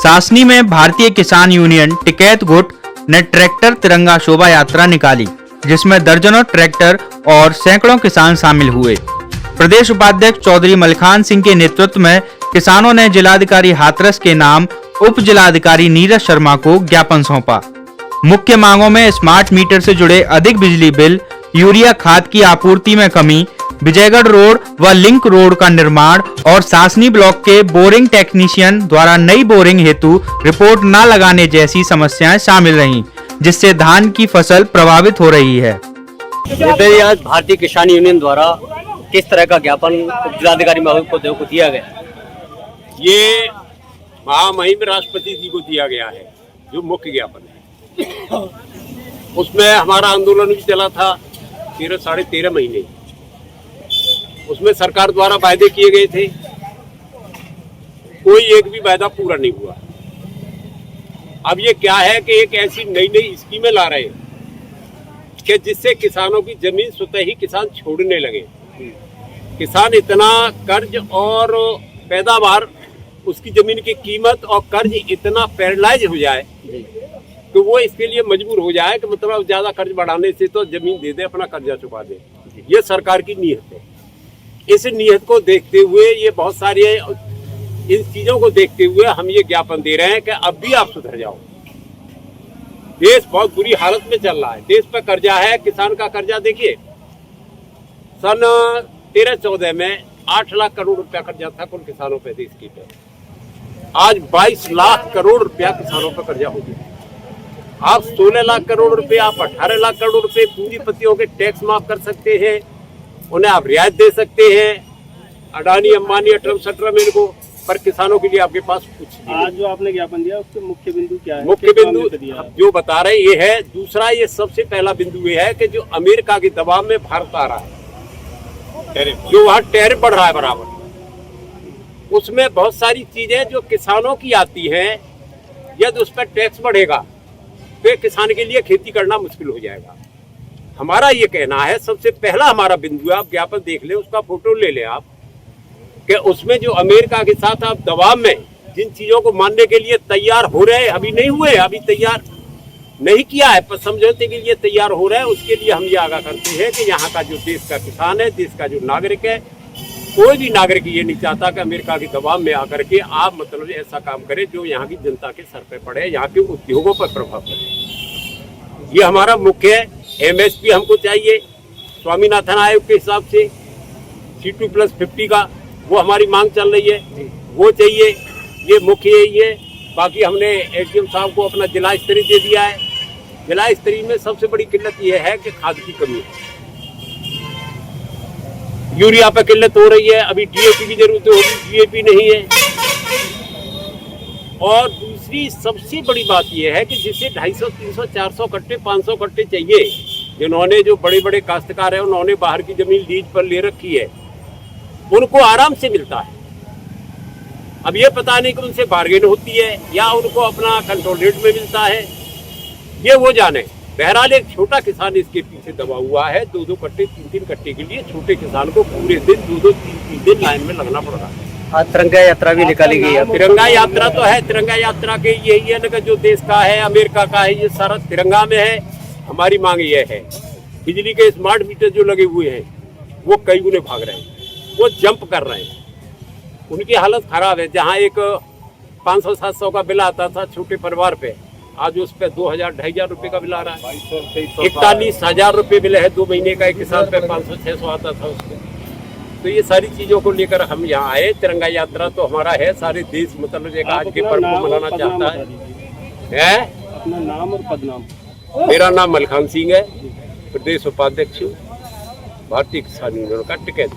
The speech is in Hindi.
सासनी में भारतीय किसान यूनियन टिकैत गुट ने ट्रैक्टर तिरंगा शोभा यात्रा निकाली, जिसमें दर्जनों ट्रैक्टर और सैकड़ों किसान शामिल हुए। प्रदेश उपाध्यक्ष चौधरी मलखान सिंह के नेतृत्व में किसानों ने जिलाधिकारी हाथरस के नाम उप जिलाधिकारी नीरज शर्मा को ज्ञापन सौंपा। मुख्य मांगों में स्मार्ट मीटर से जुड़े अधिक बिजली बिल, यूरिया खाद की आपूर्ति में कमी, विजयगढ़ रोड व लिंक रोड का निर्माण और सासनी ब्लॉक के बोरिंग टेक्नीशियन द्वारा नई बोरिंग हेतु रिपोर्ट न लगाने जैसी समस्याएं शामिल रहीं, जिससे धान की फसल प्रभावित हो रही है। आज भारतीय किसान यूनियन द्वारा किस तरह का ज्ञापन जिलाधिकारी महोदय को दिया गया? ये महामहिम राष्ट्रपति जी को दिया गया है, जो मुख्य ज्ञापन है। उसमें हमारा आंदोलन भी चला था 13-13.5 महीने। उसमें सरकार द्वारा वायदे किए गए थे, कोई एक भी वायदा पूरा नहीं हुआ। अब ये क्या है कि एक ऐसी नई नई स्कीमें ला रहे हैं कि जिससे किसानों की जमीन स्वतः ही किसान छोड़ने लगे। किसान इतना कर्ज और पैदावार, उसकी जमीन की कीमत और कर्ज इतना पैरालाइज हो जाए तो वो इसके लिए मजबूर हो जाए कि मतलब ज्यादा कर्ज बढ़ाने से तो जमीन दे दे, अपना कर्जा चुका दे। ये सरकार की नीयत है। इस नीयत को देखते हुए ये बहुत सारी इन चीजों को देखते हुए हम ये ज्ञापन दे रहे हैं कि अब भी आप सुधर जाओ। देश बहुत बुरी हालत में चल रहा है, देश पर कर्जा है। किसान का कर्जा देखिए, सन 13-14 में 8 लाख करोड़ रुपया कर्जा था कुल किसानों पे देश की पे। आज 22 लाख करोड़ रुपया किसानों पर कर्जा हो गया। आप 16 लाख करोड़ रुपए, आप 18 लाख करोड़ रुपए पूंजीपतियों के टैक्स माफ कर सकते हैं, उन्हें आप रियायत दे सकते हैं, अडानी अंबानी अटरम सटरम इनको, पर किसानों के लिए आपके पास कुछ नहीं। आज जो आपने ज्ञापन दिया उसके मुख्य बिंदु क्या है? मुख्य बिंदु जो बता रहे ये है। दूसरा, ये सबसे पहला बिंदु ये है कि जो अमेरिका के दबाव में भारत आ रहा है, जो वहाँ टैरिफ बढ़ रहा है बराबर, उसमें बहुत सारी चीजें जो किसानों की आती हैं, यदि उस पर टैक्स बढ़ेगा तो किसान के लिए खेती करना मुश्किल हो जाएगा। हमारा ये कहना है, सबसे पहला हमारा बिंदु है, आप ज्ञापन देख ले, उसका फोटो ले ले आप, कि उसमें जो अमेरिका के साथ आप दबाव में जिन चीजों को मानने के लिए तैयार हो रहे हैं, अभी नहीं हुए, अभी तैयार नहीं किया है, पर समझौते के लिए तैयार हो रहे हैं, उसके लिए हम ये आगाह करते हैं कि यहाँ का जो देश का किसान है, देश का जो नागरिक है, कोई भी नागरिक ये नहीं चाहता कि अमेरिका के दबाव में आकर के आप मतलब ऐसा काम करें जो यहाँ की जनता के सर पे पड़े, यहाँ के उद्योगों पर प्रभाव पड़े। ये हमारा मुख्य है। MSP हमको चाहिए स्वामीनाथन आयोग के हिसाब से, C2+50 का वो हमारी मांग चल रही है, वो चाहिए। ये मुख्य यही है। बाकी हमने SDM साहब को अपना जिला स्तरीय दे दिया है। जिला स्तरीय में सबसे बड़ी किल्लत ये है कि खाद की कमी है, यूरिया पर किल्लत हो रही है, अभी DAP की जरूरत होगी, DAP नहीं है। और दूसरी सबसे बड़ी बात यह है कि जिसे 250, 300, 400 कट्टे, 500 कट्टे चाहिए, जिन्होंने जो बड़े बड़े काश्तकार है उन्होंने बाहर की जमीन लीज पर ले रखी है, उनको आराम से मिलता है। अब ये पता नहीं कि उनसे बार्गेन होती है या उनको अपना कंट्रोल रेट में मिलता है, ये वो जाने। बहरहाल एक छोटा किसान इसके पीछे दबा हुआ है। 2-2 कट्टे, 3-3 कट्टे के लिए छोटे किसान को पूरे दिन 2-2, 3-3 दिन लाइन में लगना पड़ रहा है। आज तिरंगा यात्रा भी निकाली गई है। तिरंगा यात्रा तो है, तिरंगा यात्रा के यही है ना कि जो देश का है, अमेरिका का है, ये सारा तिरंगा में है। हमारी मांग ये है, बिजली के स्मार्ट मीटर जो लगे हुए हैं वो कई गुने भाग रहे हैं, वो जंप कर रहे हैं, उनकी हालत खराब है। जहाँ एक 500-700 का बिल आता था छोटे परिवार पे, आज उस पर 2,000-2,500 रुपये का बिल आ रहा है। 41,000 रुपये बिल है 2 महीने का। एक किसान पे 500-600 आता था उसमें। तो ये सारी चीजों को लेकर हम यहाँ आए। तिरंगा यात्रा तो हमारा है, सारे देश मतलब एक आज के पर्व को मनाना चाहता है। अपना नाम और पदनाम? मेरा नाम मलखान सिंह है, प्रदेश उपाध्यक्ष भारतीय किसान यूनियन का टिकैत।